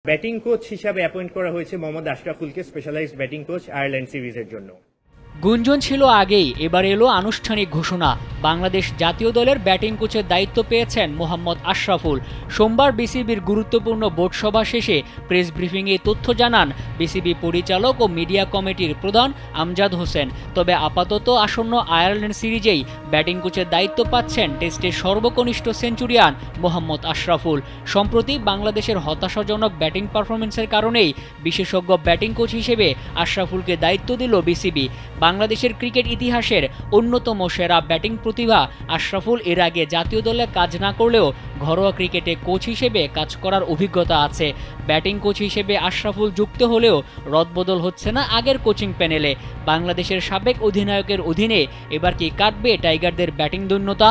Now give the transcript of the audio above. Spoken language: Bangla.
ব্যাটিং কোচ হিসাবে অ্যাপয়েন্ট করা হয়েছে মোহাম্মদ আশরাফুলকে স্পেশালাইজড ব্যাটিং কোচ আয়ারল্যান্ড সিরিজের জন্য। গুঞ্জন ছিল আগেই, এবার এলো আনুষ্ঠানিক ঘোষণা। বাংলাদেশ জাতীয় দলের ব্যাটিং কোচের দায়িত্ব পেয়েছেন মোহাম্মদ আশরাফুল। সোমবার বিসিবির গুরুত্বপূর্ণ বোর্ড সভা শেষে প্রেস ব্রিফিংয়ে তথ্য জানান বিসিবি পরিচালক ও মিডিয়া কমিটির প্রধান আমজাদ হোসেন। তবে আপাতত আসন্ন আয়ারল্যান্ড সিরিজেই ব্যাটিং কোচের দায়িত্ব পাচ্ছেন টেস্টের সর্বকনিষ্ঠ সেঞ্চুরিয়ান মোহাম্মদ আশরাফুল। সম্প্রতি বাংলাদেশের হতাশাজনক ব্যাটিং পারফরমেন্সের কারণেই বিশেষজ্ঞ ব্যাটিং কোচ হিসেবে আশরাফুলকে দায়িত্ব দিল বিসিবি। বাংলাদেশের ক্রিকেট ইতিহাসের অন্যতম সেরা ব্যাটিং প্রতিভা আশরাফুল এর আগে জাতীয় দলে কাজ না করলেও ঘরোয়া ক্রিকেটে কোচ হিসেবে কাজ করার অভিজ্ঞতা আছে। ব্যাটিং কোচ হিসেবে আশরাফুল যুক্ত হলেও রদবদল হচ্ছে না আগের কোচিং প্যানেলে। বাংলাদেশের সাবেক অধিনায়কের অধীনে এবার কি কাটবে টাইগারদের ব্যাটিং দৈন্যতা?